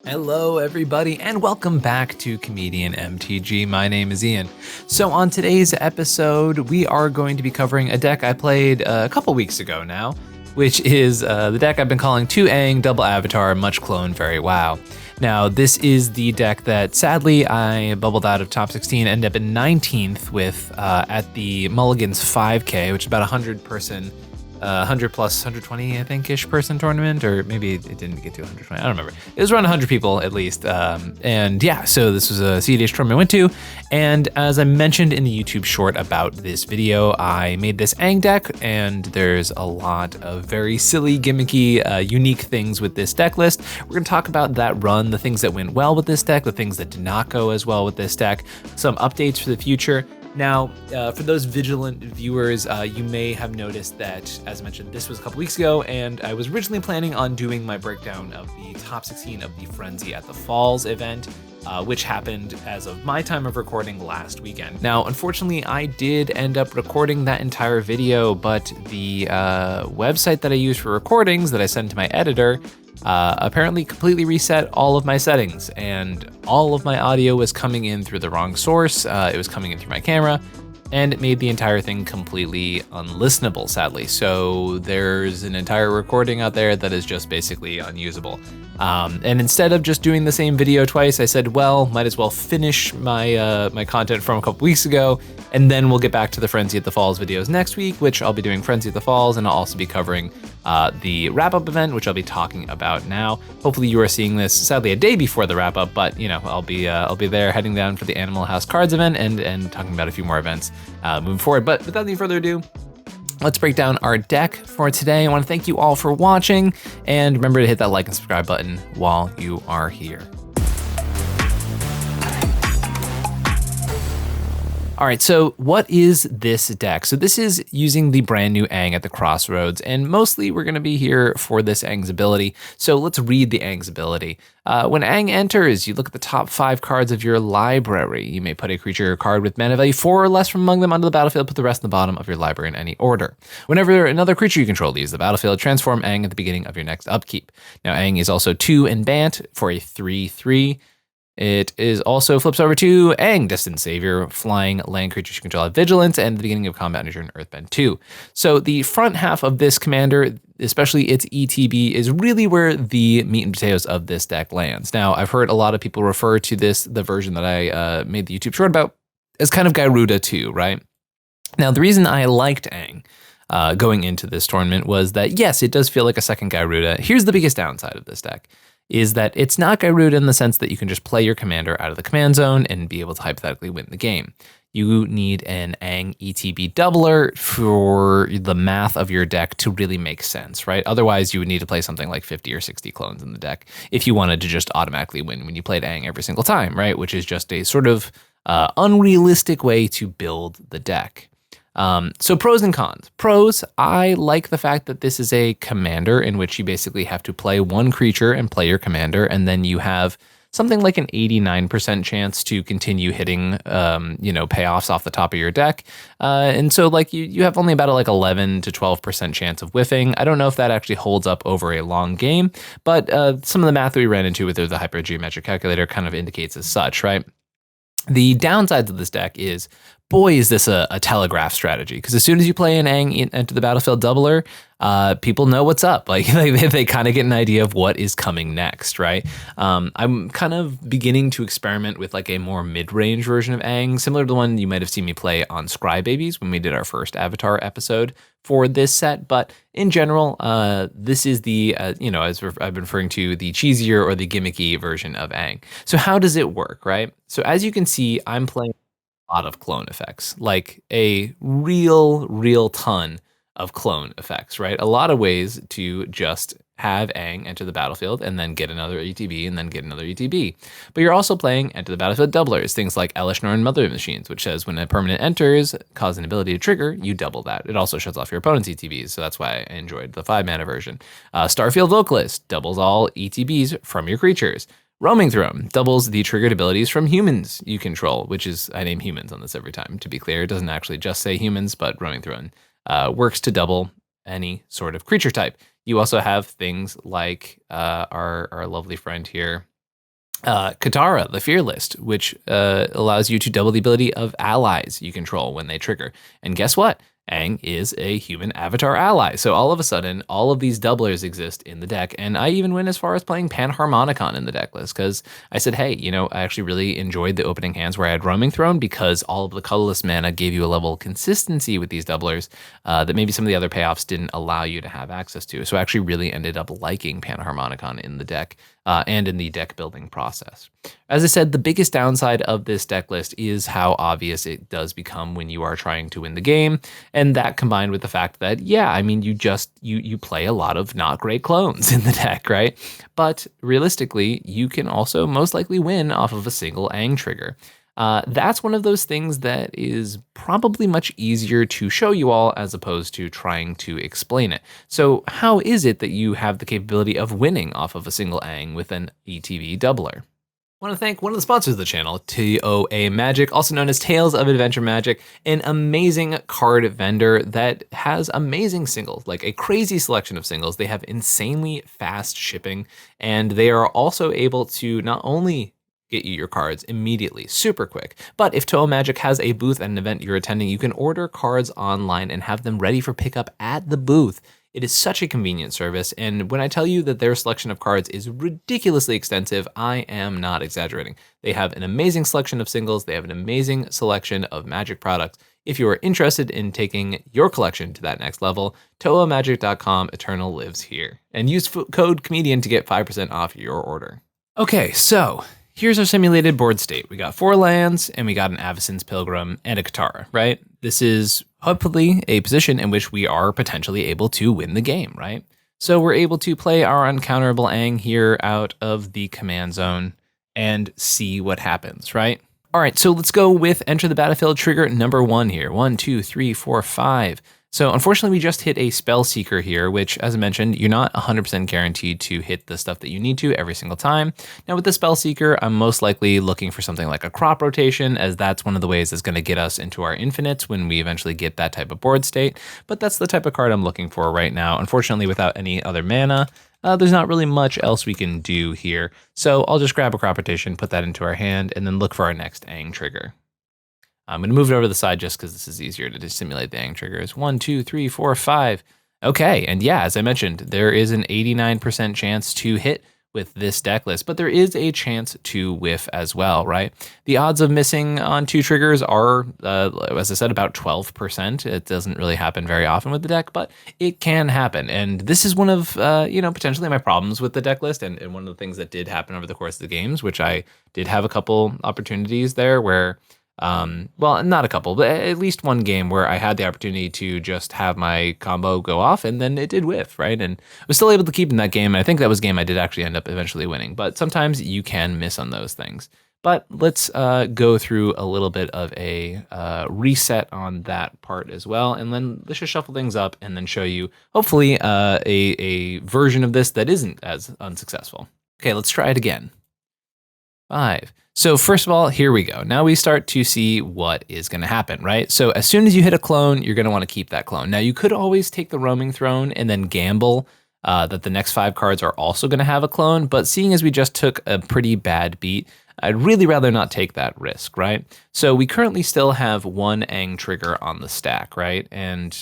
Hello, everybody, and welcome back to Comedian MTG. My name is Ian. So, on today's episode, we are going to be covering a deck I played a couple weeks ago now, which is the deck I've been calling 2 Aang, Double Avatar, Much Clone, Very Wow. Now, this is the deck that sadly I bubbled out of top 16, ended up in 19th with at the Mulligan's 5K, which is about 100 plus 120, I think, ish person tournament, or maybe it didn't get to 120. I don't remember. It was around 100 people at least. And yeah, so this was a cEDH tournament I went to. And as I mentioned in the YouTube short about this video, I made this Aang deck, and there's a lot of very silly, gimmicky, unique things with this deck list. We're going to talk about that run, the things that went well with this deck, the things that did not go as well with this deck, some updates for the future. Now, for those vigilant viewers, you may have noticed that, as I mentioned, this was a couple weeks ago, and I was originally planning on doing my breakdown of the top 16 of the Frenzy at the Falls event, which happened as of my time of recording last weekend. Now, unfortunately, I did end up recording that entire video, but the website that I use for recordings that I send to my editor apparently completely reset all of my settings, and all of my audio was coming in through the wrong source. It was coming in through my camera, and it made the entire thing completely unlistenable, sadly. So there's an entire recording out there that is just basically unusable. And instead of just doing the same video twice, I said, well, might as well finish my my content from a couple weeks ago, and then we'll get back to the Frenzy at the Falls videos next week, which I'll be doing Frenzy at the Falls, and I'll also be covering the wrap-up event, which I'll be talking about now. Hopefully you are seeing this, sadly, a day before the wrap-up, but you know, I'll be there heading down for the Animal House Cards event and talking about a few more events moving forward. But without any further ado, let's break down our deck for today. I want to thank you all for watching, and remember to hit that like and subscribe button while you are here. All right, so what is this deck? So this is using the brand new Aang at the Crossroads, and mostly we're gonna be here for this Aang's ability. So let's read the Aang's ability. When Aang enters, you look at the top 5 cards of your library. You may put a creature or card with mana value 4 or less from among them onto the battlefield, put the rest in the bottom of your library in any order. Whenever another creature you control leaves the battlefield, transform Aang at the beginning of your next upkeep. Now Aang is also 2 in Bant for a 3/3. It is also flips over to Aang, Distant Savior, flying land creatures you control have vigilance, and at the beginning of combat on your turn, Earthbend 2. So the front half of this commander, especially its ETB, is really where the meat and potatoes of this deck lands. Now, I've heard a lot of people refer to this, the version that I made the YouTube short about, as kind of Garuda 2, right? Now, the reason I liked Aang going into this tournament was that, yes, it does feel like a second Garuda. Here's the biggest downside of this deck, is that it's not Garuda in the sense that you can just play your commander out of the command zone and be able to hypothetically win the game. You need an Aang ETB doubler for the math of your deck to really make sense, right? Otherwise, you would need to play something like 50 or 60 clones in the deck if you wanted to just automatically win when you played Aang every single time, right? Which is just a sort of unrealistic way to build the deck. So pros and cons. Pros, I like the fact that this is a commander in which you basically have to play one creature and play your commander, and then you have something like an 89% chance to continue hitting, payoffs off the top of your deck. And so like you have only about 11 to 12% chance of whiffing. I don't know if that actually holds up over a long game, but some of the math that we ran into with the hypergeometric calculator kind of indicates as such, right? The downsides of this deck is, boy, is this a telegraph strategy. Because as soon as you play an Aang into the battlefield doubler, people know what's up. Like they kind of get an idea of what is coming next, right? I'm kind of beginning to experiment with like a more mid-range version of Aang, similar to the one you might have seen me play on Scry Babies when we did our first Avatar episode for this set. But in general, this is the, as I've been referring to, the cheesier or the gimmicky version of Aang. So how does it work, right? So as you can see, I'm playing a lot of clone effects, like a real ton of clone effects, right? A lot of ways to just have Aang enter the battlefield and then get another ETB and then get another ETB. But you're also playing enter the battlefield doublers, things like Elishnorn and Mother Machines, which says when a permanent enters, cause an ability to trigger, you double that. It also shuts off your opponent's ETBs, so that's why I enjoyed the 5-mana version. Starfield Vocalist doubles all ETBs from your creatures. Roaming Throne doubles the triggered abilities from humans you control, which is, I name humans on this every time, to be clear. It doesn't actually just say humans, but Roaming Throne works to double any sort of creature type. You also have things like our lovely friend here, Katara, the Fearless, which allows you to double the ability of allies you control when they trigger. And guess what? Aang is a human avatar ally. So all of a sudden, all of these doublers exist in the deck. And I even went as far as playing Panharmonicon in the deck list because I said, hey, I actually really enjoyed the opening hands where I had Roaming Throne because all of the colorless mana gave you a level of consistency with these doublers that maybe some of the other payoffs didn't allow you to have access to. So I actually really ended up liking Panharmonicon in the deck. And in the deck building process. As I said, the biggest downside of this deck list is how obvious it does become when you are trying to win the game. And that combined with the fact that, you play a lot of not great clones in the deck, right? But realistically, you can also most likely win off of a single Aang trigger. That's one of those things that is probably much easier to show you all as opposed to trying to explain it. So how is it that you have the capability of winning off of a single Aang with an ETB doubler? I want to thank one of the sponsors of the channel, TOA Magic, also known as Tales of Adventure Magic, an amazing card vendor that has amazing singles, like a crazy selection of singles. They have insanely fast shipping, and they are also able to not only get you your cards immediately, super quick. But if TOA Magic has a booth at an event you're attending, you can order cards online and have them ready for pickup at the booth. It is such a convenient service, and when I tell you that their selection of cards is ridiculously extensive, I am not exaggerating. They have an amazing selection of singles, they have an amazing selection of Magic products. If you are interested in taking your collection to that next level, toamagic.com, Eternal lives here. And use code COMEDIAN to get 5% off your order. Okay, so here's our simulated board state. We got 4 lands, and we got an Avacyn's Pilgrim and a Katara, right? This is hopefully a position in which we are potentially able to win the game, right? So we're able to play our uncounterable Aang here out of the command zone and see what happens, right? All right, so let's go with enter the battlefield trigger number 1 here. 1, 2, 3, 4, 5. So unfortunately, we just hit a Spell Seeker here, which, as I mentioned, you're not 100% guaranteed to hit the stuff that you need to every single time. Now, with the Spell Seeker, I'm most likely looking for something like a Crop Rotation, as that's one of the ways that's going to get us into our infinites when we eventually get that type of board state. But that's the type of card I'm looking for right now. Unfortunately, without any other mana, there's not really much else we can do here. So I'll just grab a Crop Rotation, put that into our hand, and then look for our next Aang trigger. I'm going to move it over to the side just because this is easier to simulate the Aang triggers. 1, 2, 3, 4, 5. Okay, and yeah, as I mentioned, there is an 89% chance to hit with this deck list, but there is a chance to whiff as well, right? The odds of missing on 2 triggers are, as I said, about 12%. It doesn't really happen very often with the deck, but it can happen. And this is one of, potentially my problems with the deck list, and one of the things that did happen over the course of the games, which I did have a couple opportunities there where well, not a couple, but at least one game where I had the opportunity to just have my combo go off and then it did whiff, right? And I was still able to keep in that game. And I think that was a game I did actually end up eventually winning, but sometimes you can miss on those things. But let's go through a little bit of a reset on that part as well. And then let's just shuffle things up and then show you, hopefully, a version of this that isn't as unsuccessful. Okay, let's try it again. 5. So first of all, here we go. Now we start to see what is going to happen, right? So as soon as you hit a clone, you're going to want to keep that clone. Now you could always take the Roaming Throne and then gamble that the next 5 cards are also going to have a clone, but seeing as we just took a pretty bad beat, I'd really rather not take that risk, right? So we currently still have 1 Aang trigger on the stack, right? And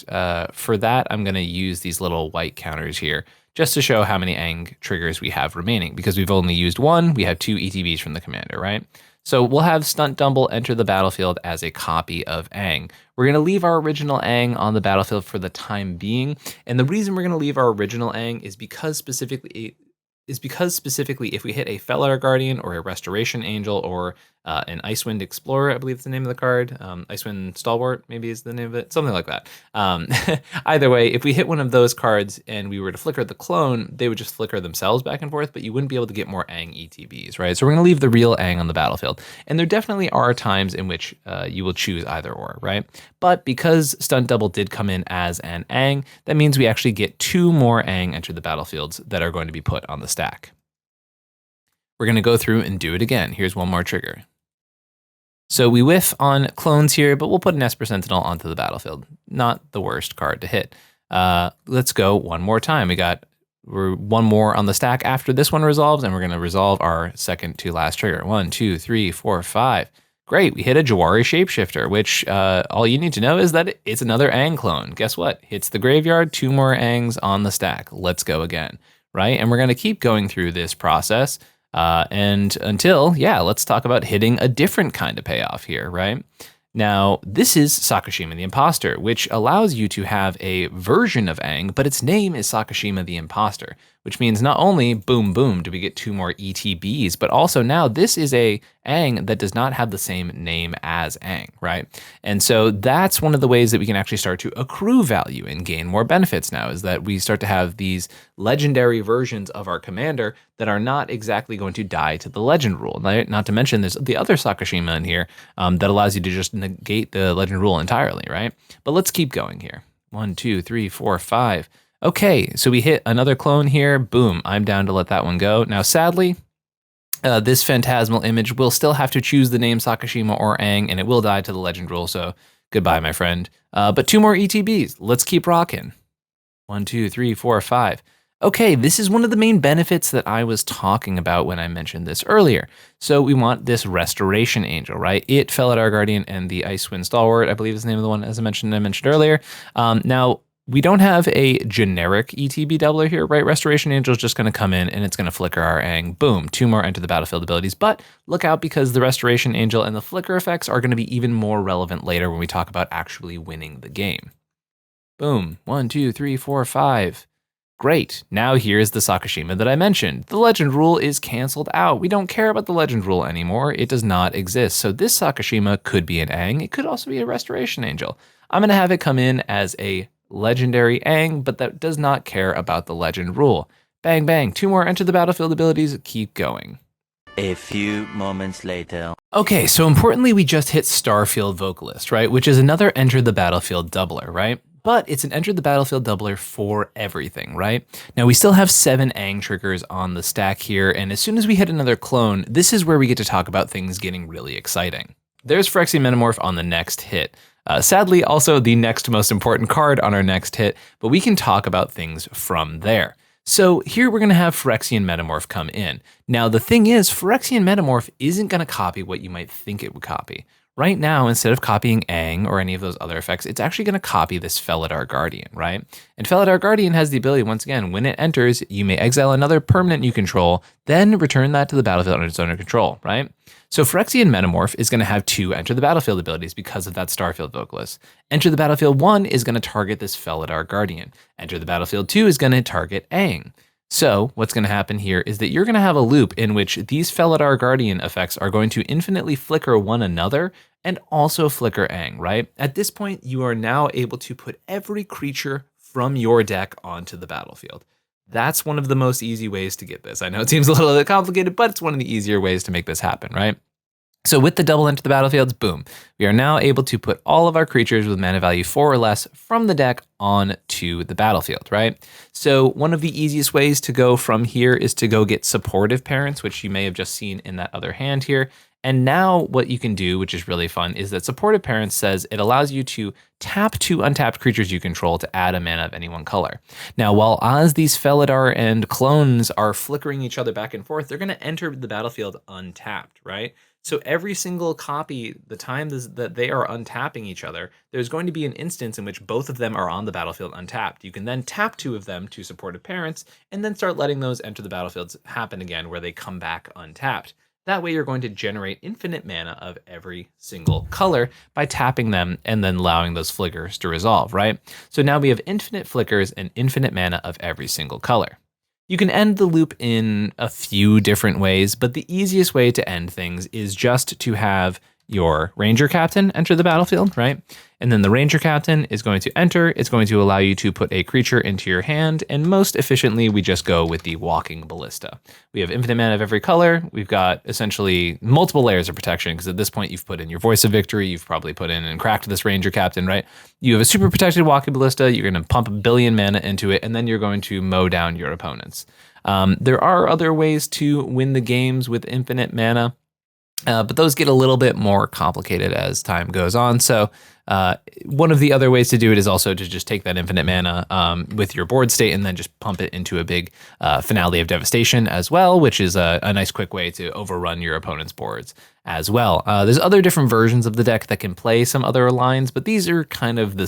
for that, I'm going to use these little white counters here just to show how many Aang triggers we have remaining. Because we've only used 1, we have 2 ETBs from the commander, right? So we'll have Stunt Dumble enter the battlefield as a copy of Aang. We're going to leave our original Aang on the battlefield for the time being. And the reason we're going to leave our original Aang is because specifically if we hit a Fellar Guardian or a Restoration Angel or an Icewind Explorer, I believe is the name of the card. Icewind Stalwart, maybe is the name of it. Something like that. Either way, if we hit one of those cards and we were to flicker the clone, they would just flicker themselves back and forth, but you wouldn't be able to get more Aang ETBs, right? So we're going to leave the real Aang on the battlefield. And there definitely are times in which you will choose either or, right? But because Stunt Double did come in as an Aang, that means we actually get 2 more Aang enter the battlefields that are going to be put on the stack. We're going to go through and do it again. Here's one more trigger. So we whiff on clones here, but we'll put an Esper Sentinel onto the battlefield. Not the worst card to hit. Let's go one more time. We got we're one more on the stack after this one resolves, and we're going to resolve our second to last trigger. 1, 2, 3, 4, 5. Great, we hit a Jawari Shapeshifter, which all you need to know is that it's another Aang clone. Guess what? Hits the graveyard, 2 more Aangs on the stack. Let's go again, right? And we're going to keep going through this process and until, let's talk about hitting a different kind of payoff here, right? Now, this is Sakashima the Imposter, which allows you to have a version of Aang, but its name is Sakashima the Imposter, which means not only boom, boom, do we get 2 more ETBs, but also now this is a Aang that does not have the same name as Aang, right? And so that's one of the ways that we can actually start to accrue value and gain more benefits now, is that we start to have these legendary versions of our commander that are not exactly going to die to the legend rule. Not to mention there's the other Sakashima in here that allows you to just negate the legend rule entirely, right? But let's keep going here. 1, 2, 3, 4, 5. Okay, so we hit another clone here. Boom, I'm down to let that one go. Now, sadly, this phantasmal image will still have to choose the name Sakashima or Aang, and it will die to the legend rule, so goodbye, my friend. But 2 more ETBs. Let's keep rocking. 1, 2, 3, 4, 5. Okay, this is one of the main benefits that I was talking about when I mentioned this earlier. So we want this Restoration Angel, right? It, Felidar Guardian, and the Icewind Stalwart, I believe is the name of the one, as I mentioned earlier. Now, we don't have a generic ETB doubler here, right? Restoration Angel is just going to come in and it's going to flicker our Aang. Boom, 2 more enter the battlefield abilities. But look out, because the Restoration Angel and the flicker effects are going to be even more relevant later when we talk about actually winning the game. Boom, 1, 2, 3, 4, 5. Great, now here's the Sakashima that I mentioned. The legend rule is canceled out. We don't care about the legend rule anymore. It does not exist. So this Sakashima could be an Aang. It could also be a Restoration Angel. I'm going to have it come in as a legendary Aang, but that does not care about the legend rule. Bang, bang, 2 more enter the battlefield abilities, keep going. A few moments later. Okay, so importantly, we just hit Starfield Vocalist, right? Which is another enter the battlefield doubler, right? But it's an enter the battlefield doubler for everything, right? Now we still have 7 Aang triggers on the stack here, and as soon as we hit another clone, this is where we get to talk about things getting really exciting. There's Phyrexian Metamorph on the next hit. Sadly, also the next most important card on our next hit, but we can talk about things from there. So here we're going to have Phyrexian Metamorph come in. Now the thing is, Phyrexian Metamorph isn't going to copy what you might think it would copy. Right now, instead of copying Aang or any of those other effects, it's actually going to copy this Felidar Guardian, right? And Felidar Guardian has the ability, once again, when it enters, you may exile another permanent you control, then return that to the battlefield under its own control, right? So Phyrexian Metamorph is going to have 2 enter the battlefield abilities because of that Starfield Vocalist. Enter the battlefield 1 is going to target this Felidar Guardian. Enter the battlefield 2 is going to target Aang. So what's going to happen here is that you're going to have a loop in which these Felidar Guardian effects are going to infinitely flicker one another and also flicker Aang, right? At this point, you are now able to put every creature from your deck onto the battlefield. That's one of the most easy ways to get this. I know it seems a little bit complicated, but it's one of the easier ways to make this happen, right? So with the double enter the battlefields, boom, we are now able to put all of our creatures with mana value 4 or less from the deck onto the battlefield, right? So one of the easiest ways to go from here is to go get supportive parents, which you may have just seen in that other hand here. And now what you can do, which is really fun, is that supportive parents says it allows you to tap 2 untapped creatures you control to add a mana of any one color. Now, while as these Felidar and clones are flickering each other back and forth, they're going to enter the battlefield untapped, right? So every single copy, the time that they are untapping each other, there's going to be an instance in which both of them are on the battlefield untapped. You can then tap 2 of them to supportive parents and then start letting those enter the battlefields happen again where they come back untapped. That way you're going to generate infinite mana of every single color by tapping them and then allowing those flickers to resolve, right? So now we have infinite flickers and infinite mana of every single color. You can end the loop in a few different ways, but the easiest way to end things is just to have your Ranger Captain enter the battlefield, right? And then the Ranger Captain is going to enter. It's going to allow you to put a creature into your hand. And most efficiently, we just go with the Walking Ballista. We have infinite mana of every color. We've got essentially multiple layers of protection because at this point, you've put in your Voice of Victory. You've probably put in and cracked this Ranger Captain, right? You have a super protected Walking Ballista. You're going to pump 1 billion mana into it, and then you're going to mow down your opponents. There are other ways to win the games with infinite mana. But those get a little bit more complicated as time goes on. So One of the other ways to do it is also to just take that infinite mana with your board state and then just pump it into a big Finale of Devastation as well, which is a nice quick way to overrun your opponent's boards as well. There's other different versions of the deck that can play some other lines, but these are kind of the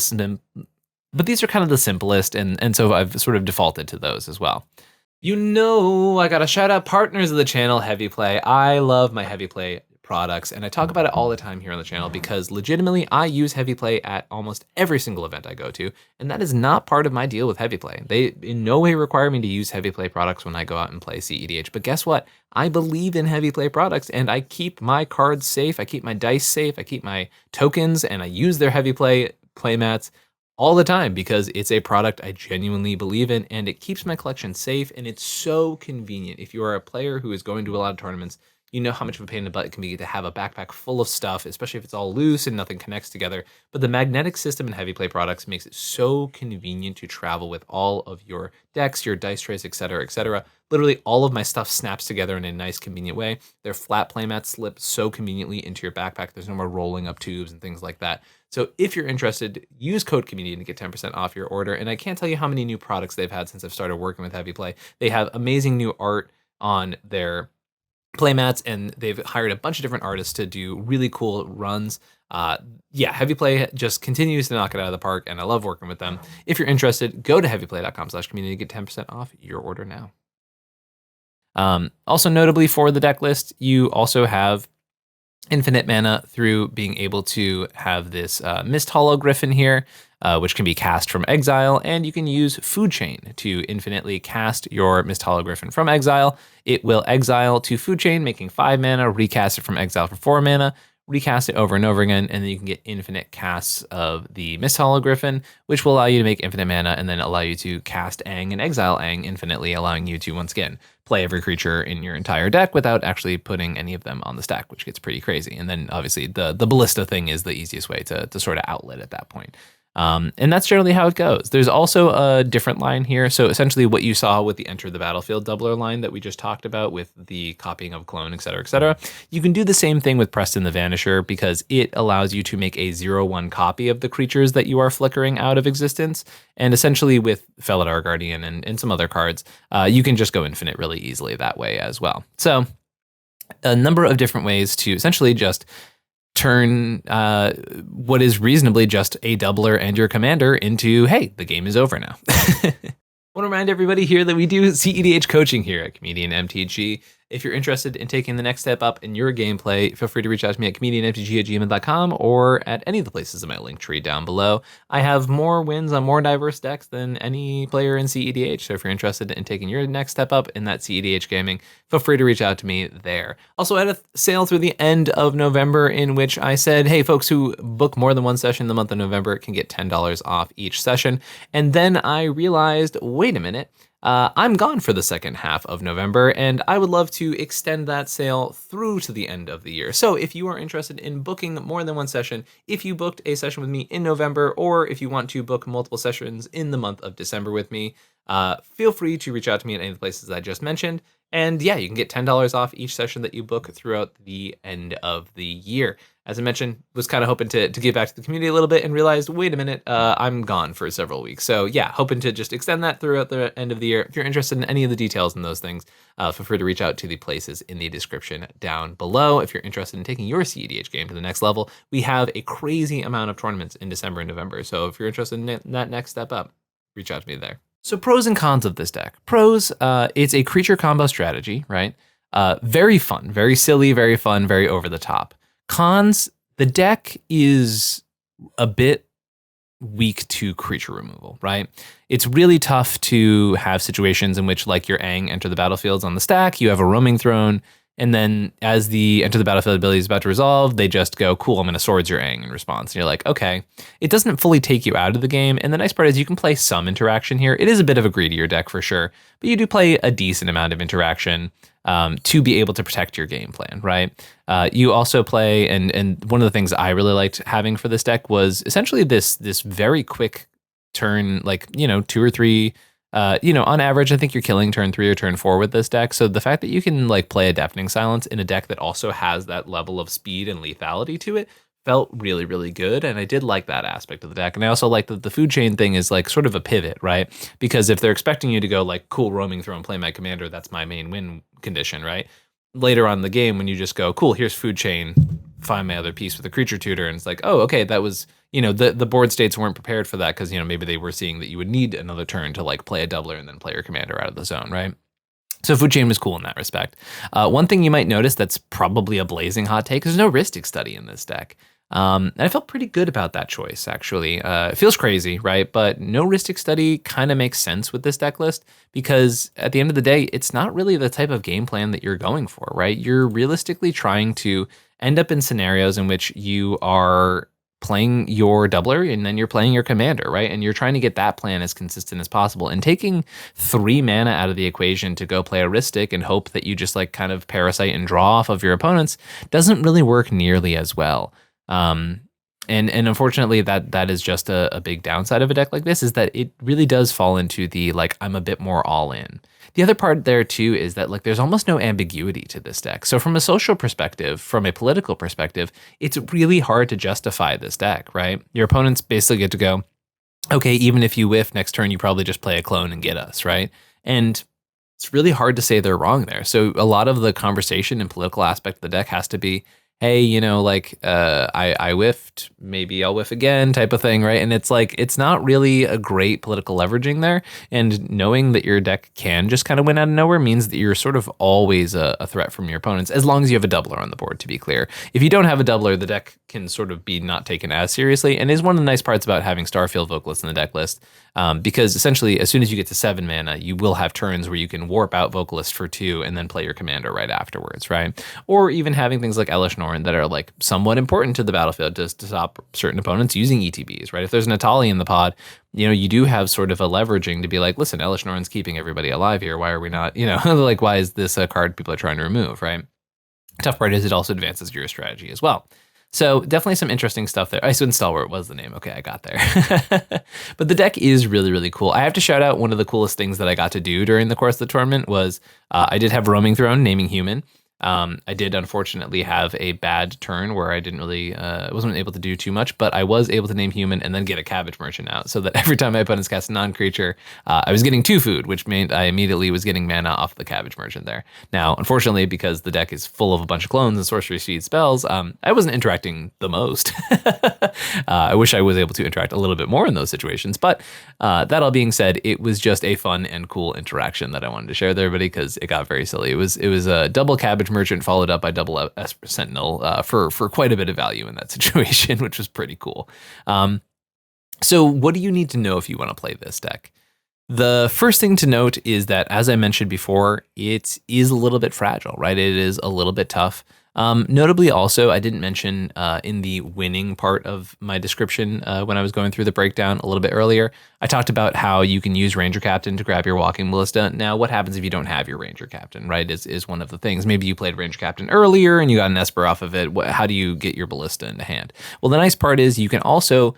simplest, and so I've sort of defaulted to those as well. I gotta shout out partners of the channel, Heavy Play. I love my Heavy Play products, and I talk about it all the time here on the channel because legitimately I use Heavy Play at almost every single event I go to, and that is not part of my deal with Heavy Play. They in no way require me to use Heavy Play products when I go out and play cEDH, but guess what? I believe in Heavy Play products, and I keep my cards safe, I keep my dice safe, I keep my tokens, and I use their Heavy Play playmats all the time because it's a product I genuinely believe in, and it keeps my collection safe, and it's so convenient. If you are a player who is going to a lot of tournaments, you know how much of a pain in the butt it can be to have a backpack full of stuff, especially if it's all loose and nothing connects together. But the magnetic system in Heavy Play products makes it so convenient to travel with all of your decks, your dice trays, etc., etc. Literally all of my stuff snaps together in a nice, convenient way. Their flat playmats slip so conveniently into your backpack. There's no more rolling up tubes and things like that. So if you're interested, use code comedian to get 10% off your order. And I can't tell you how many new products they've had since I've started working with Heavy Play. They have amazing new art on their playmats, and they've hired a bunch of different artists to do really cool runs. Heavy Play just continues to knock it out of the park, and I love working with them. If you're interested, go to heavyplay.com/community to get 10% off your order now. Also notably for the deck list, you also have infinite mana through being able to have this Mist Hollow Griffin here, which can be cast from exile, and you can use Food Chain to infinitely cast your Mist Hollow Griffin from exile. It will exile to Food Chain, making 5 mana, recast it from exile for 4 mana, recast it over and over again, and then you can get infinite casts of the Mist Hollow Griffin, which will allow you to make infinite mana and then allow you to cast Aang and exile Aang infinitely, allowing you to, once again, play every creature in your entire deck without actually putting any of them on the stack, which gets pretty crazy. And then obviously the ballista thing is the easiest way to sort of outlet at that point. And that's generally how it goes. There's also a different line here. So essentially what you saw with the Enter the Battlefield doubler line that we just talked about with the copying of clone, etc., you can do the same thing with Preston the Vanisher because it allows you to make a 0/1 copy of the creatures that you are flickering out of existence. And essentially with Felidar Guardian and some other cards, you can just go infinite really easily that way as well. So a number of different ways to essentially just turn what is reasonably just a doubler and your commander into, hey, the game is over now. I want to remind everybody here that we do cEDH coaching here at Comedian MTG. If you're interested in taking the next step up in your gameplay, feel free to reach out to me at comedianmtg@gmail.com or at any of the places in my link tree down below. I have more wins on more diverse decks than any player in cEDH, so if you're interested in taking your next step up in that cEDH gaming, feel free to reach out to me there. Also, I had a sale through the end of November in which I said, hey, folks who book more than one session in the month of November can get $10 off each session. And then I realized, wait a minute, I'm gone for the second half of November, and I would love to extend that sale through to the end of the year. So if you are interested in booking more than one session, if you booked a session with me in November, or if you want to book multiple sessions in the month of December with me, feel free to reach out to me at any of the places I just mentioned. And yeah, you can get $10 off each session that you book throughout the end of the year. As I mentioned, was kind of hoping to give back to the community a little bit and realized, wait a minute, I'm gone for several weeks. So yeah, hoping to just extend that throughout the end of the year. If you're interested in any of the details in those things, feel free to reach out to the places in the description down below. If you're interested in taking your cEDH game to the next level, we have a crazy amount of tournaments in December and November. So if you're interested in that next step up, reach out to me there. So pros and cons of this deck. Pros, it's a creature combo strategy, right? Very fun, very silly, very fun, very over the top. Cons, the deck is a bit weak to creature removal, right? It's really tough to have situations in which, like, your Aang Enter the Battlefields on the stack, you have a roaming throne, and then as the Enter the Battlefield ability is about to resolve, they just go, cool, I'm going to Swords your Aang in response. And you're like, okay. It doesn't fully take you out of the game, and the nice part is you can play some interaction here. It is a bit of a greedier deck for sure, but you do play a decent amount of interaction to be able to protect your game plan, right? You also play, and one of the things I really liked having for this deck was essentially this very quick turn, like, 2 or 3, on average, I think you're killing turn 3 or turn 4 with this deck. So the fact that you can, like, play a Deafening Silence in a deck that also has that level of speed and lethality to it felt really, really good. And I did like that aspect of the deck. And I also like that the food chain thing is like sort of a pivot, right? Because if they're expecting you to go like, cool, roaming through and play my commander, that's my main win condition, right? Later on in the game, when you just go, cool, here's food chain, find my other piece with a creature tutor, and it's like, oh, okay, that was, the board states weren't prepared for that because, maybe they were seeing that you would need another turn to like play a doubler and then play your commander out of the zone, right? So food chain was cool in that respect. One thing you might notice that's probably a blazing hot take is there's no Rhystic Study in this deck. And I felt pretty good about that choice, actually. It feels crazy, right? But no Rhystic Study kind of makes sense with this deck list because at the end of the day, it's not really the type of game plan that you're going for, right? You're realistically trying to end up in scenarios in which you are playing your doubler and then you're playing your commander, right? And you're trying to get that plan as consistent as possible. And taking 3 mana out of the equation to go play a Rhystic and hope that you just like kind of parasite and draw off of your opponents doesn't really work nearly as well. And unfortunately that is just a big downside of a deck like this, is that it really does fall into the like I'm a bit more all in. The other part there too is that like there's almost no ambiguity to this deck. So from a social perspective, from a political perspective, it's really hard to justify this deck, right? Your opponents basically get to go, okay, even if you whiff next turn, you probably just play a clone and get us, right? And it's really hard to say they're wrong there. So a lot of the conversation and political aspect of the deck has to be, hey, I whiffed, maybe I'll whiff again type of thing, right? And it's like, it's not really a great political leveraging there. And knowing that your deck can just kind of win out of nowhere means that you're sort of always a threat from your opponents, as long as you have a doubler on the board, to be clear. If you don't have a doubler, the deck can sort of be not taken as seriously, and is one of the nice parts about having Starfield Vocalist in the deck list, because essentially, as soon as you get to 7 mana, you will have turns where you can warp out Vocalist for 2 and then play your commander right afterwards, right? Or even having things like Elish Norn that are like somewhat important to the battlefield to stop certain opponents using ETBs, right? If there's an Atali in the pod, you do have sort of a leveraging to be like, listen, Elish Norn's keeping everybody alive here. Why are we not, like, why is this a card people are trying to remove, right? Tough part is it also advances your strategy as well. So definitely some interesting stuff there. Icewind Stalwart was the name. Okay, I got there. But the deck is really, really cool. I have to shout out one of the coolest things that I got to do during the course of the tournament was I did have Roaming Throne, naming human. I did unfortunately have a bad turn where I didn't really, wasn't able to do too much, but I was able to name human and then get a Cabbage Merchant out so that every time my opponents cast a non-creature, I was getting 2 food, which meant I immediately was getting mana off the Cabbage Merchant there. Now, unfortunately, because the deck is full of a bunch of clones and sorcery speed spells, I wasn't interacting the most. I wish I was able to interact a little bit more in those situations, but that all being said, it was just a fun and cool interaction that I wanted to share with everybody because it got very silly. It was a double Cabbage Merchant followed up by double Esper Sentinel for quite a bit of value in that situation, which was pretty cool. So what do you need to know if you want to play this deck? The first thing to note is that, as I mentioned before, it is a little bit fragile, right? It is a little bit tough. Notably also, I didn't mention in the winning part of my description when I was going through the breakdown a little bit earlier, I talked about how you can use Ranger Captain to grab your Walking Ballista. Now, what happens if you don't have your Ranger Captain, right, is one of the things. Maybe you played Ranger Captain earlier and you got an Esper off of it. How do you get your Ballista into hand? Well, the nice part is you can also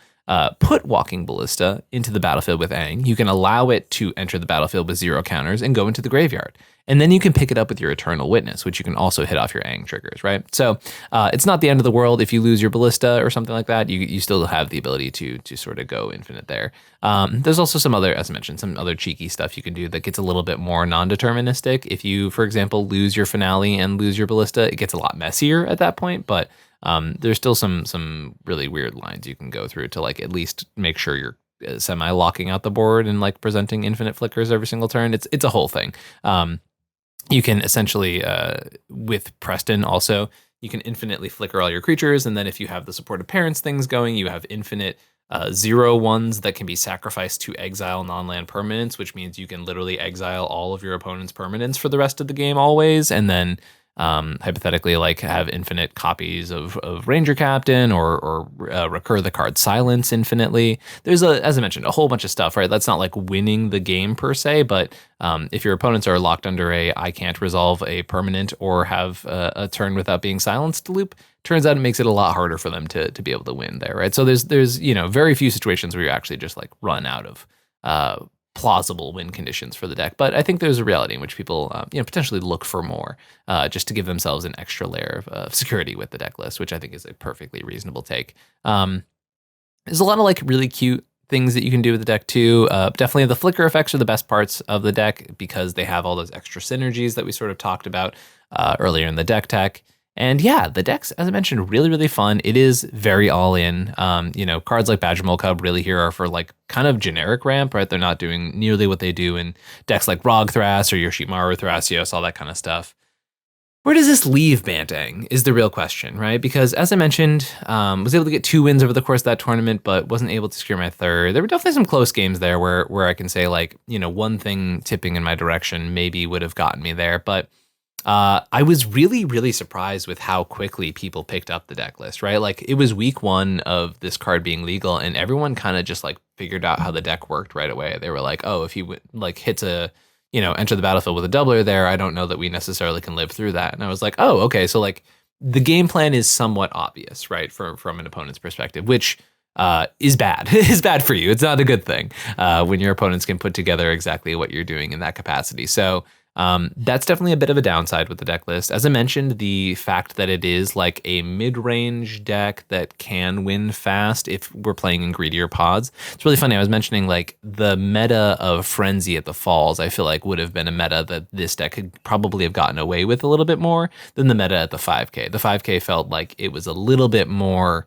put Walking Ballista into the battlefield with Aang. You can allow it to enter the battlefield with 0 counters and go into the graveyard. And then you can pick it up with your Eternal Witness, which you can also hit off your Aang triggers, right? So it's not the end of the world if you lose your Ballista or something like that. You still have the ability to sort of go infinite there. There's also some other, as I mentioned, some other cheeky stuff you can do that gets a little bit more non-deterministic. If you, for example, lose your Finale and lose your Ballista, it gets a lot messier at that point, but there's still some really weird lines you can go through to like at least make sure you're semi-locking out the board and like presenting infinite flickers every single turn. It's a whole thing. You can essentially, with Preston also, you can infinitely flicker all your creatures, and then if you have the supportive parents things going, you have infinite 0/1s that can be sacrificed to exile non-land permanents, which means you can literally exile all of your opponent's permanents for the rest of the game always, and then hypothetically like have infinite copies of Ranger Captain or recur the card Silence infinitely. There's as I mentioned, a whole bunch of stuff, right? That's not like winning the game per se, but if your opponents are locked under I can't resolve a permanent or have a turn without being silenced loop, turns out it makes it a lot harder for them to be able to win there, right? So there's very few situations where you actually just like run out of plausible win conditions for the deck. But I think there's a reality in which people potentially look for more just to give themselves an extra layer of security with the deck list, which I think is a perfectly reasonable take. There's a lot of like really cute things that you can do with the deck too. Definitely the flicker effects are the best parts of the deck because they have all those extra synergies that we sort of talked about earlier in the deck tech. And yeah, the deck's, as I mentioned, really, really fun. It is very all in. Cards like Badger Mole Cub really here are for like kind of generic ramp, right? They're not doing nearly what they do in decks like Rog Thras or Yoshimaru Thrasios, all that kind of stuff. Where does this leave Bantang is the real question, right? Because as I mentioned, was able to get 2 wins over the course of that tournament, but wasn't able to secure my 3rd. There were definitely some close games there where I can say like, one thing tipping in my direction maybe would have gotten me there. But I was really, really surprised with how quickly people picked up the deck list, right? Like it was week 1 of this card being legal and everyone kind of just like figured out how the deck worked right away. They were like, oh, if he like hits a, enter the battlefield with a doubler there, I don't know that we necessarily can live through that. And I was like, oh, okay. So like the game plan is somewhat obvious, right? From an opponent's perspective, which is bad. Is bad for you. It's not a good thing when your opponents can put together exactly what you're doing in that capacity. So that's definitely a bit of a downside with the deck list. As I mentioned, the fact that it is like a mid-range deck that can win fast if we're playing in greedier pods. It's really funny. I was mentioning like the meta of Frenzy at the Falls, I feel like would have been a meta that this deck could probably have gotten away with a little bit more than the meta at the 5K. The 5K felt like it was a little bit more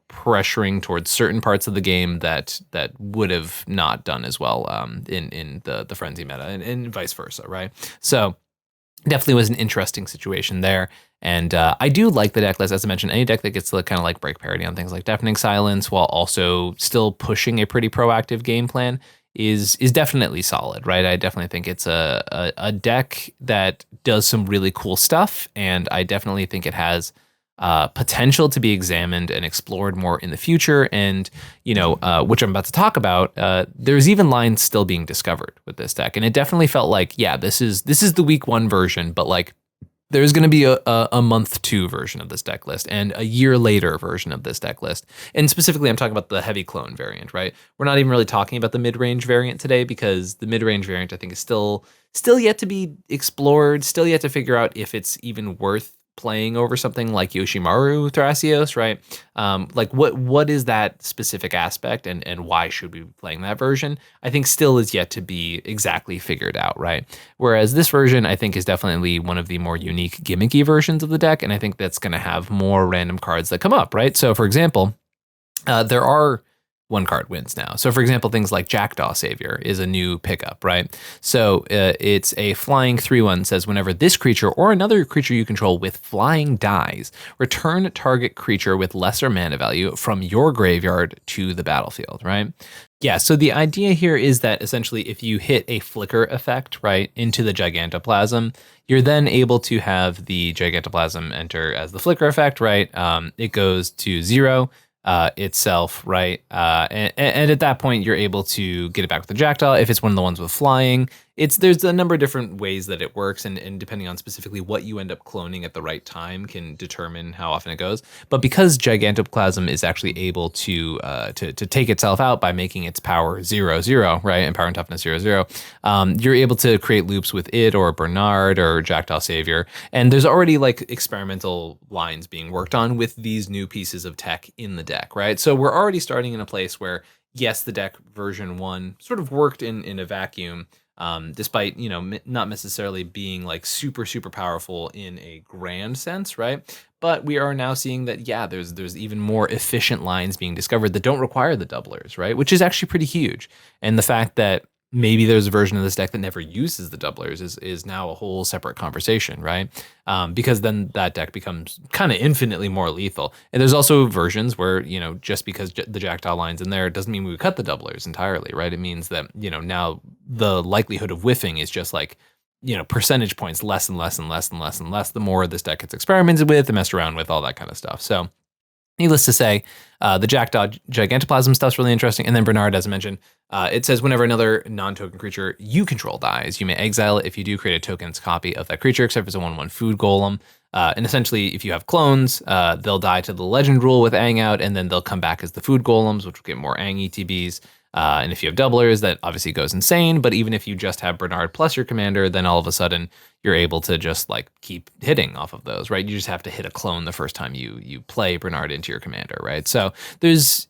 pressuring towards certain parts of the game that would have not done as well in the Frenzy meta and vice versa, right? So definitely was an interesting situation there. And I do like the deck list. As I mentioned, any deck that gets to kind of like break parity on things like Deafening Silence while also still pushing a pretty proactive game plan is definitely solid, right? I definitely think it's a deck that does some really cool stuff, and I definitely think it has potential to be examined and explored more in the future. And, which I'm about to talk about, there's even lines still being discovered with this deck. And it definitely felt like, yeah, this is the week 1 version, but like there's going to be a month 2 version of this deck list and a year later version of this deck list. And specifically, I'm talking about the heavy clone variant, right? We're not even really talking about the mid-range variant today because the mid-range variant, I think, is still yet to be explored, still yet to figure out if it's even worth playing over something like Yoshimaru Thrasios, right? Like what is that specific aspect and why should we be playing that version? I think still is yet to be exactly figured out, right? Whereas this version, I think, is definitely one of the more unique gimmicky versions of the deck, and I think that's going to have more random cards that come up, right? So for example, there are 1-card wins now. So for example, things like Jackdaw Savior is a new pickup, right? So it's a flying 3/1, says whenever this creature or another creature you control with flying dies, return target creature with lesser mana value from your graveyard to the battlefield, right? Yeah, so the idea here is that essentially if you hit a flicker effect, right, into the Gigantoplasm, you're then able to have the Gigantoplasm enter as the flicker effect, right? It goes to 0. Itself, right? And at that point, you're able to get it back with the Jackdaw. If it's one of the ones with flying, there's a number of different ways that it works, and depending on specifically what you end up cloning at the right time can determine how often it goes. But because Gigantoplasm is actually able to take itself out by making its power 0/0, right, and power and toughness 0/0, you're able to create loops with it or Bernard or Jackdaw Savior. And there's already like experimental lines being worked on with these new pieces of tech in the deck, right? So we're already starting in a place where, yes, the deck version 1 sort of worked in a vacuum. Despite, not necessarily being like super, super powerful in a grand sense, right? But we are now seeing that, yeah, there's even more efficient lines being discovered that don't require the doublers, right? Which is actually pretty huge. And the fact that maybe there's a version of this deck that never uses the doublers is now a whole separate conversation, right? Because then that deck becomes kind of infinitely more lethal. And there's also versions where, just because the Jackdaw line's in there doesn't mean we cut the doublers entirely, right? It means that, now the likelihood of whiffing is just like, percentage points less and less and less and less and less the more this deck gets experimented with and messed around with, all that kind of stuff. So needless to say, the Jackdaw Gigantoplasm stuff's really interesting. And then Bernard, as I mentioned, it says whenever another non-token creature you control dies, you may exile it. If you do, create a token's copy of that creature, except if it's a 1/1 food golem. And essentially, if you have clones, they'll die to the legend rule with Aang out, and then they'll come back as the food golems, which will get more Aang ETBs. And if you have doublers, that obviously goes insane. But even if you just have Bernard plus your commander, then all of a sudden you're able to just like keep hitting off of those, right? You just have to hit a clone the first time you play Bernard into your commander, right? So there's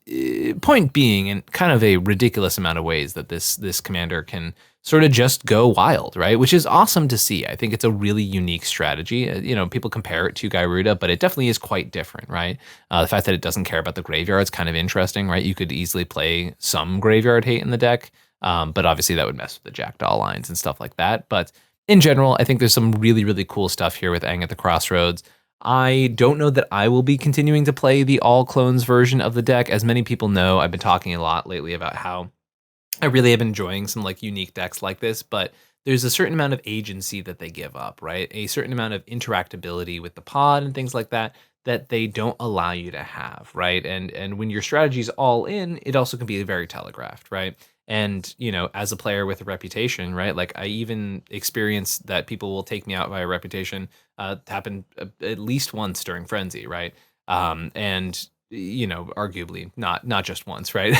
point being in kind of a ridiculous amount of ways that this commander can sort of just go wild, right? Which is awesome to see. I think it's a really unique strategy. People compare it to Gyruda, but it definitely is quite different, right? The fact that it doesn't care about the graveyard is kind of interesting, right? You could easily play some graveyard hate in the deck, but obviously that would mess with the Jackdaw lines and stuff like that. But in general, I think there's some really, really cool stuff here with Aang at the Crossroads. I don't know that I will be continuing to play the all clones version of the deck. As many people know, I've been talking a lot lately about how I really have been enjoying some like unique decks like this, but there's a certain amount of agency that they give up, right? A certain amount of interactability with the pod and things like that that they don't allow you to have, right? And when your strategy is all in, it also can be very telegraphed, right? And as a player with a reputation, right? Like I even experience that people will take me out via reputation. Happened at least once during Frenzy, right? And arguably not just once, right?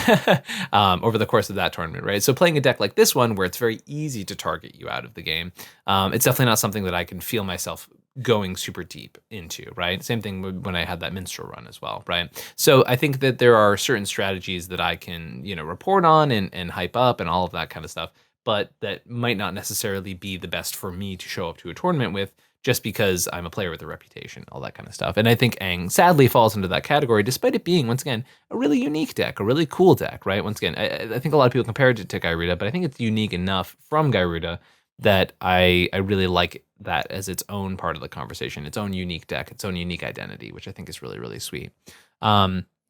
Over the course of that tournament, right? So playing a deck like this one, where it's very easy to target you out of the game, it's definitely not something that I can feel myself going super deep into, right? Same thing when I had that minstrel run as well, right? So I think that there are certain strategies that I can, report on and hype up and all of that kind of stuff, but that might not necessarily be the best for me to show up to a tournament with, just because I'm a player with a reputation, all that kind of stuff. And I think Aang sadly falls into that category, despite it being, once again, a really unique deck, a really cool deck, right? Once again, I think a lot of people compare it to Gyruda, but I think it's unique enough from Gyruda that I really like that as its own part of the conversation, its own unique deck, its own unique identity, which I think is really, really sweet.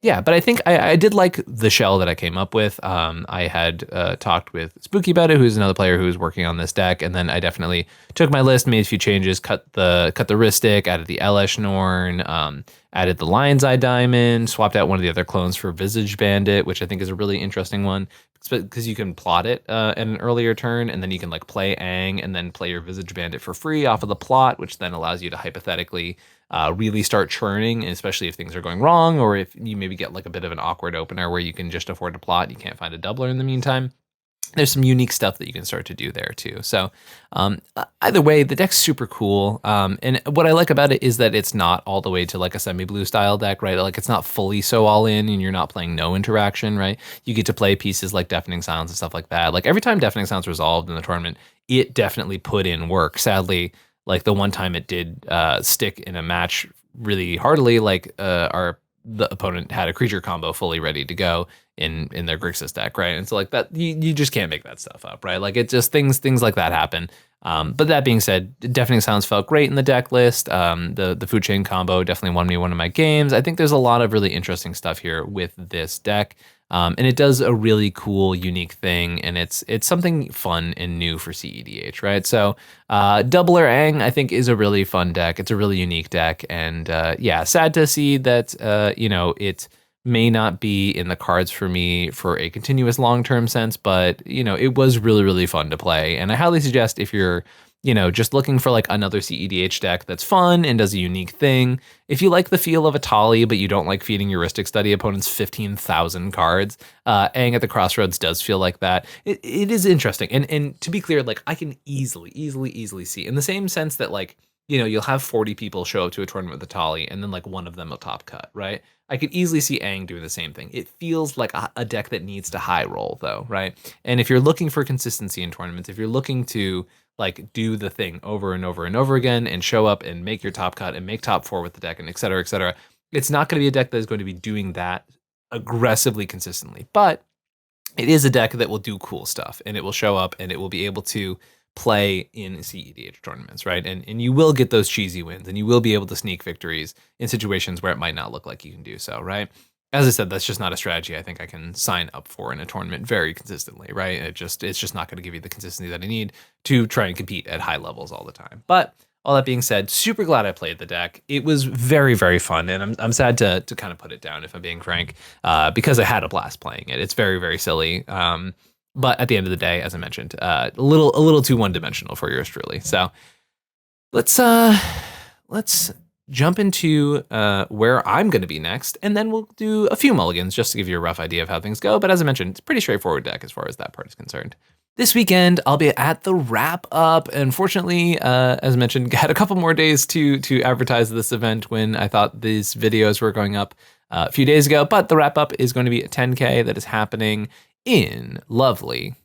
Yeah, but I think I did like the shell that I came up with. I had talked with Spooky about it, who's another player who was working on this deck, and then I definitely took my list, made a few changes, cut the Ristic, added the Elesh Norn, added the Lion's Eye Diamond, swapped out one of the other clones for Visage Bandit, which I think is a really interesting one because you can plot it at an earlier turn, and then you can like play Aang and then play your Visage Bandit for free off of the plot, which then allows you to hypothetically really start churning, especially if things are going wrong, or if you maybe get like a bit of an awkward opener where you can just afford to plot, you can't find a doubler in the meantime. There's some unique stuff that you can start to do there too. So either way, the deck's super cool. And what I like about it is that it's not all the way to like a semi-blue style deck, right? Like it's not fully so all in and you're not playing no interaction, right? You get to play pieces like Deafening Sounds and stuff like that. Like every time Deafening Sounds resolved in the tournament, it definitely put in work. Sadly, like the one time it did stick in a match really heartily, like the opponent had a creature combo fully ready to go in their Grixis deck, right? And so like that, you just can't make that stuff up, right? Like it just things like that happen. But that being said, Deafening Sounds felt great in the deck list. The Food Chain combo definitely won me one of my games. I think there's a lot of really interesting stuff here with this deck. And it does a really cool, unique thing, and it's something fun and new for cEDH, right? So Doubler Aang, I think, is a really fun deck. It's a really unique deck, and yeah, sad to see that it may not be in the cards for me for a continuous long-term sense, but it was really, really fun to play, and I highly suggest if you're just looking for like another cEDH deck that's fun and does a unique thing. If you like the feel of a Tali, but you don't like feeding heuristic study opponents 15,000 cards, Aang at the Crossroads does feel like that. It is interesting. And to be clear, like I can easily see, in the same sense that like, you'll have 40 people show up to a tournament with a Tali and then like one of them will top cut, right? I could easily see Aang doing the same thing. It feels like a deck that needs to high roll though, right? And if you're looking for consistency in tournaments, if you're looking to like do the thing over and over and over again and show up and make your top cut and make top 4 with the deck and et cetera, it's not going to be a deck that is going to be doing that aggressively consistently, but it is a deck that will do cool stuff and it will show up and it will be able to play in cEDH tournaments, right? And you will get those cheesy wins and you will be able to sneak victories in situations where it might not look like you can do so, right? As I said, that's just not a strategy I think I can sign up for in a tournament very consistently, right? It's just not going to give you the consistency that I need to try and compete at high levels all the time. But all that being said, super glad I played the deck. It was very, very fun, and I'm sad to kind of put it down, if I'm being frank, because I had a blast playing it. It's very, very silly. But at the end of the day, as I mentioned, a little too one-dimensional for yours truly. So let's jump into where I'm going to be next, and then we'll do a few mulligans just to give you a rough idea of how things go. But as I mentioned, it's a pretty straightforward deck as far as that part is concerned. This weekend, I'll be at the wrap up. Unfortunately, as mentioned, had a couple more days to advertise this event when I thought these videos were going up a few days ago. But the wrap up is going to be a 10K that is happening in lovely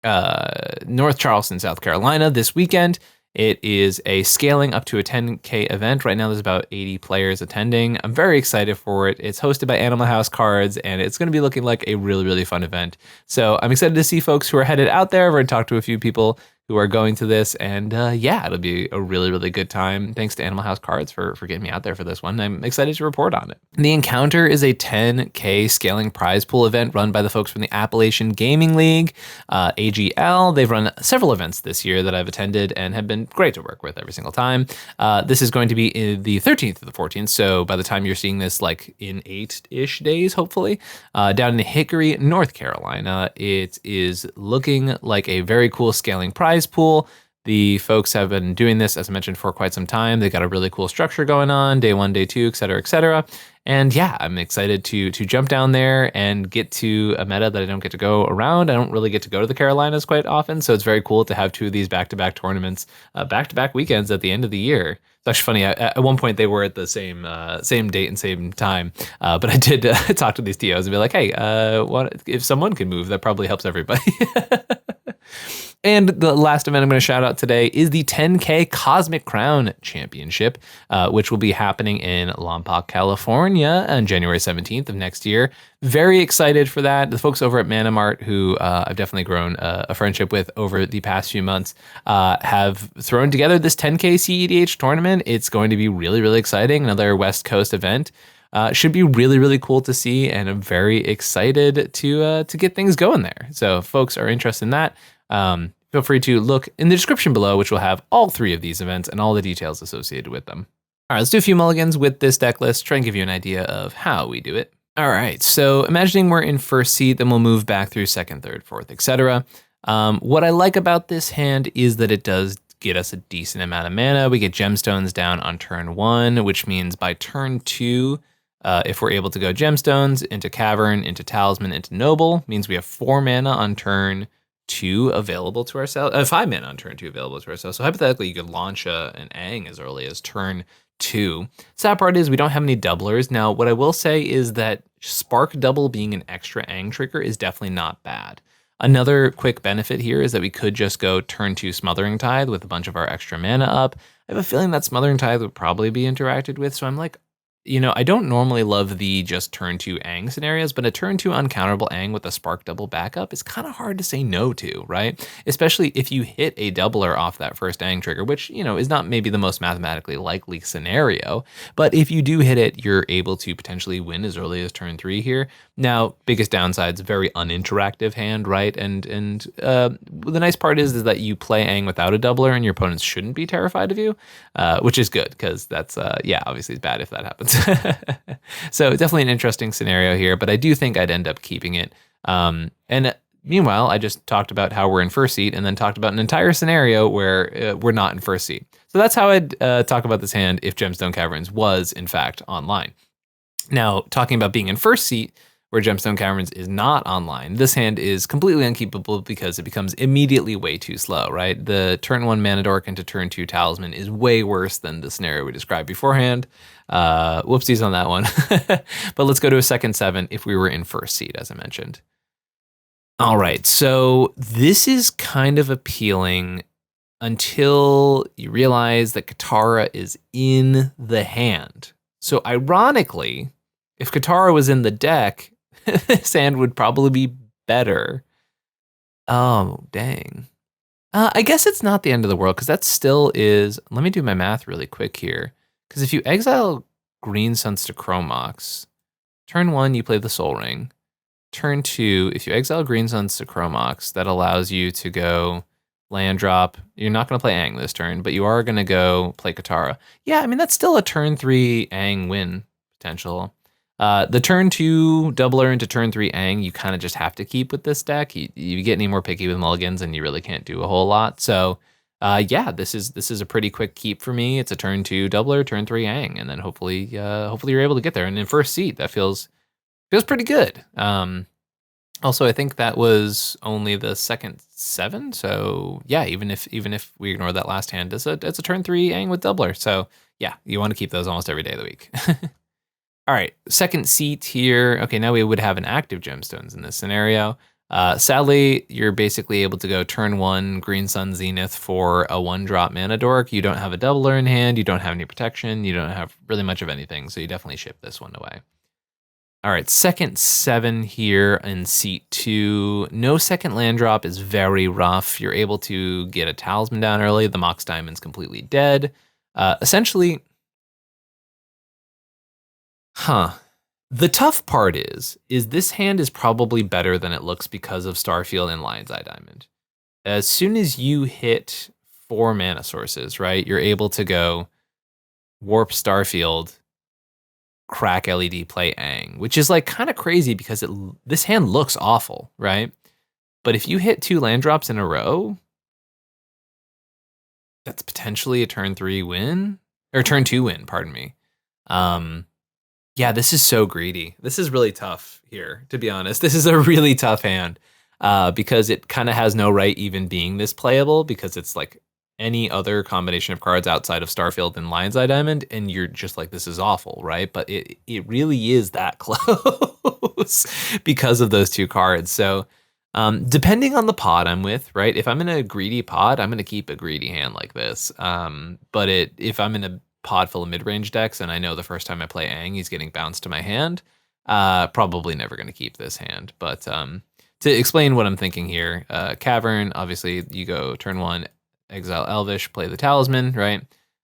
North Charleston, South Carolina this weekend. It is a scaling up to a 10K event. Right now, there's about 80 players attending. I'm very excited for it. It's hosted by Animal House Cards, and it's going to be looking like a really, really fun event. So I'm excited to see folks who are headed out there. I've already talked to a few people who are going to this, and yeah, it'll be a really, really good time. Thanks to Animal House Cards for getting me out there for this one. I'm excited to report on it. The Encounter is a 10K scaling prize pool event run by the folks from the Appalachian Gaming League, AGL. They've run several events this year that I've attended and have been great to work with every single time. This is going to be in the 13th to the 14th, so by the time you're seeing this, like in 8-ish days, hopefully, down in Hickory, North Carolina. It is looking like a very cool scaling prize pool. The folks have been doing this, as I mentioned, for quite some time. They've got a really cool structure going on, day 1, day 2, et cetera, et cetera. And yeah, I'm excited to jump down there and get to a meta that I don't get to go around. I don't really get to go to the Carolinas quite often, so it's very cool to have 2 of these back-to-back tournaments, back-to-back weekends at the end of the year. It's actually funny. At one point, they were at the same date and same time, but I did talk to these TOs and be like, "Hey, what if someone can move? That probably helps everybody." And the last event I'm going to shout out today is the 10K Cosmic Crown Championship, which will be happening in Lompoc, California on January 17th of next year. Very excited for that. The folks over at Manamart, who I've definitely grown a friendship with over the past few months, have thrown together this 10K cEDH tournament. It's going to be really, really exciting. Another West Coast event. Should be really, really cool to see, and I'm very excited to get things going there. So if folks are interested in that, feel free to look in the description below, which will have all 3 of these events and all the details associated with them. All right, let's do a few mulligans with this deck list, try and give you an idea of how we do it. All right, so imagining we're in first seat, then we'll move back through second, third, fourth, etc. What I like about this hand is that it does get us a decent amount of mana. We get gemstones down on turn 1, which means by turn 2, if we're able to go gemstones into Cavern, into Talisman, into Noble, means we have 4 mana on turn 2 available to ourselves, 5 mana on turn 2 available to ourselves. So hypothetically, you could launch an Aang as early as turn 2. Sad part is we don't have any doublers. Now, what I will say is that Spark Double being an extra Aang trigger is definitely not bad. Another quick benefit here is that we could just go turn 2 Smothering Tithe with a bunch of our extra mana up. I have a feeling that Smothering Tithe would probably be interacted with, so I'm like, I don't normally love the just turn 2 Aang scenarios, but a turn 2 uncounterable Aang with a Spark Double backup is kind of hard to say no to, right? Especially if you hit a doubler off that first Aang trigger, which, is not maybe the most mathematically likely scenario, but if you do hit it, you're able to potentially win as early as turn 3 here. Now, biggest downside's very uninteractive hand, right? And the nice part is that you play Aang without a doubler and your opponents shouldn't be terrified of you, which is good because that's, obviously it's bad if that happens. So definitely an interesting scenario here, but I do think I'd end up keeping it. And meanwhile, I just talked about how we're in first seat and then talked about an entire scenario where we're not in first seat. So that's how I'd talk about this hand if Gemstone Caverns was in fact online. Now, talking about being in first seat, where Gemstone Caverns is not online, this hand is completely unkeepable because it becomes immediately way too slow, right? The turn 1 Mana Dork into turn 2 Talisman is way worse than the scenario we described beforehand. Whoopsies on that one. But let's go to a second 7 if we were in first seat, as I mentioned. All right, so this is kind of appealing until you realize that Katara is in the hand. So ironically, if Katara was in the deck, this hand would probably be better. Oh, dang. I guess it's not the end of the world because that still is. Let me do my math really quick here. Because if you exile Green Suns to Chromox, turn 1, you play the Soul Ring. Turn 2, if you exile Green Suns to Chromox, that allows you to go land drop. You're not going to play Aang this turn, but you are going to go play Katara. Yeah, I mean, that's still a turn 3 Aang win potential. The turn 2 doubler into turn 3 Aang, you kind of just have to keep with this deck. You get any more picky with mulligans and you really can't do a whole lot. So Yeah, this is a pretty quick keep for me. It's a turn 2 doubler, turn 3 Aang, and then hopefully you're able to get there. And in first seat, that feels pretty good. Also, I think that was only the second 7, so yeah, even if we ignore that last hand, it's a turn 3 Aang with doubler. So yeah, you want to keep those almost every day of the week. All right, second seat here. Okay, now we would have an active gemstones in this scenario. Sadly, you're basically able to go turn 1 Green Sun Zenith for a 1-drop mana dork. You don't have a doubler in hand. You don't have any protection. You don't have really much of anything, so you definitely ship this one away. All right, second 7 here in seat 2. No second land drop is very rough. You're able to get a talisman down early. The Mox Diamond's completely dead. Essentially, the tough part is this hand is probably better than it looks because of Starfield and Lion's Eye Diamond. As soon as you hit 4 mana sources, right, you're able to go Warp Starfield, crack LED, play Aang, which is like kind of crazy because this hand looks awful, right? But if you hit 2 land drops in a row, that's potentially a turn 3 win, or turn 2 win, pardon me. Yeah, this is so greedy. This is really tough here, to be honest. This is a really tough hand because it kind of has no right even being this playable because it's like any other combination of cards outside of Starfield and Lion's Eye Diamond, and you're just like, this is awful, right? But it really is that close because of those 2 cards. So depending on the pod I'm with, right? If I'm in a greedy pod, I'm going to keep a greedy hand like this. But if I'm in a pod full of mid-range decks and I know the first time I play Aang, he's getting bounced to my hand, probably never going to keep this hand. But to explain what I'm thinking here, Cavern, obviously you go turn 1, exile Elvish, play the talisman, right?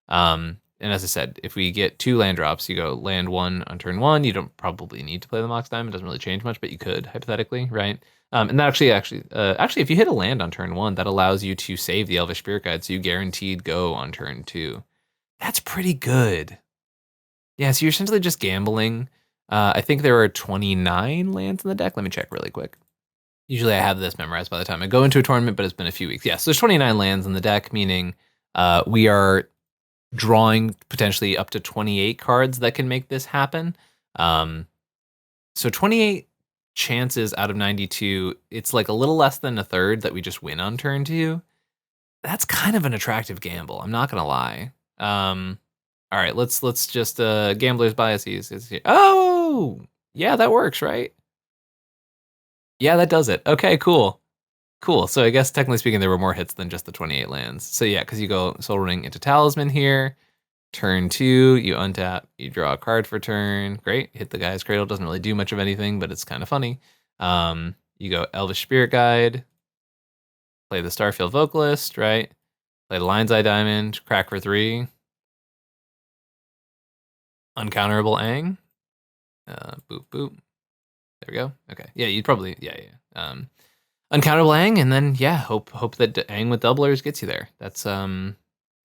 And as I said, if we get 2 land drops, you go land 1 on turn 1. You don't probably need to play the Mox Diamond. It doesn't really change much, but you could hypothetically, right? And that actually, if you hit a land on turn 1, that allows you to save the Elvish Spirit Guide, so you guaranteed go on turn 2. That's pretty good. Yeah, so you're essentially just gambling. I think there are 29 lands in the deck. Let me check really quick. Usually I have this memorized by the time I go into a tournament, but it's been a few weeks. Yeah, so there's 29 lands in the deck, meaning we are drawing potentially up to 28 cards that can make this happen. So 28 chances out of 92, it's like a little less than a third that we just win on turn 2. That's kind of an attractive gamble, I'm not gonna lie. All right, let's just gambler's biases. Oh, yeah, that works, right? Yeah, that does it. Okay, cool. So I guess technically speaking, there were more hits than just the 28 lands. So yeah, because you go Soul Ring into Talisman here. Turn 2, you untap, you draw a card for turn. Great, hit the guy's cradle. Doesn't really do much of anything, but it's kind of funny. You go Elvish Spirit Guide, play the Starfield Vocalist, right? Play the Lion's Eye Diamond, crack for 3. Uncounterable Aang. Boop, boop. There we go. Okay. Yeah, you'd probably, yeah. Uncounterable Aang, and then, yeah, hope that Aang with doublers gets you there. That's,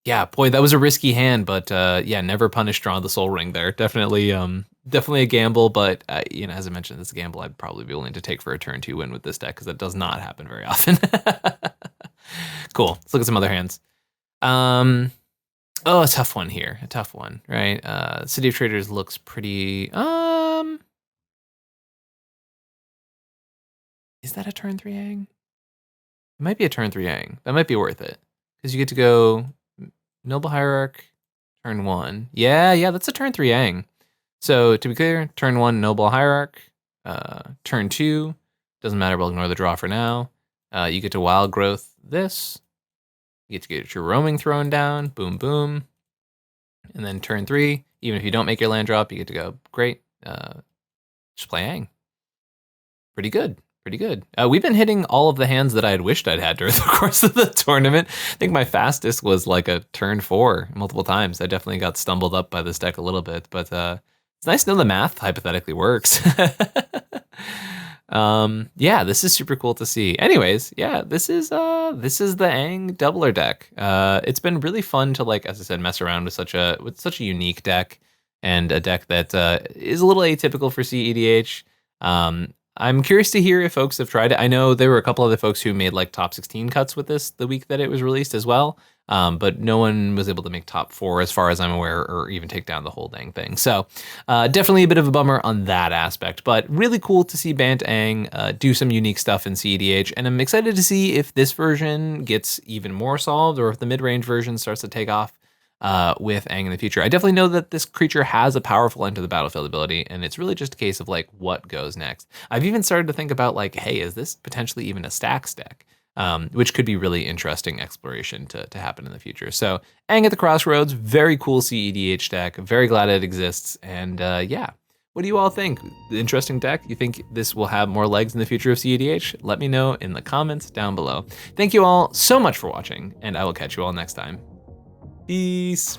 yeah, boy, that was a risky hand, but, yeah, never punish draw the Soul Ring there. Definitely a gamble, but, as I mentioned, this is a gamble I'd probably be willing to take for a turn 2 win with this deck, because that does not happen very often. Cool. Let's look at some other hands. Oh, a tough one here. A tough one, right? City of Traders looks pretty... Is that a turn 3 Aang? It might be a turn 3 Aang. That might be worth it. Because you get to go Noble Hierarch, turn 1. Yeah, that's a turn 3 Aang. So, to be clear, turn 1, Noble Hierarch. Turn 2, doesn't matter, we'll ignore the draw for now. You get to Wild Growth this. You get to get your roaming thrown down. Boom, boom. And then turn 3, even if you don't make your land drop, you get to go, great. Just play Aang. Pretty good. We've been hitting all of the hands that I had wished I'd had during the course of the tournament. I think my fastest was like a turn 4 multiple times. I definitely got stumbled up by this deck a little bit, but it's nice to know the math hypothetically works. Yeah, this is super cool to see. Anyways, yeah, this is the Aang doubler deck. It's been really fun to, like, as I said, mess around with such a unique deck, and a deck that is a little atypical for cEDH. I'm curious to hear if folks have tried it. I know there were a couple other folks who made like top 16 cuts with this the week that it was released as well. but no one was able to make top 4 as far as I'm aware, or even take down the whole dang thing. So definitely a bit of a bummer on that aspect, but really cool to see Bant Aang do some unique stuff in cEDH, and I'm excited to see if this version gets even more solved or if the mid-range version starts to take off with Aang in the future. I definitely know that this creature has a powerful enter the battlefield ability, and it's really just a case of like what goes next. I've even started to think about like, hey, is this potentially even a stacks deck? Which could be really interesting exploration to happen in the future. So Aang at the Crossroads, very cool cEDH deck. Very glad it exists, and yeah. What do you all think? The interesting deck? You think this will have more legs in the future of cEDH? Let me know in the comments down below. Thank you all so much for watching, and I will catch you all next time. Peace.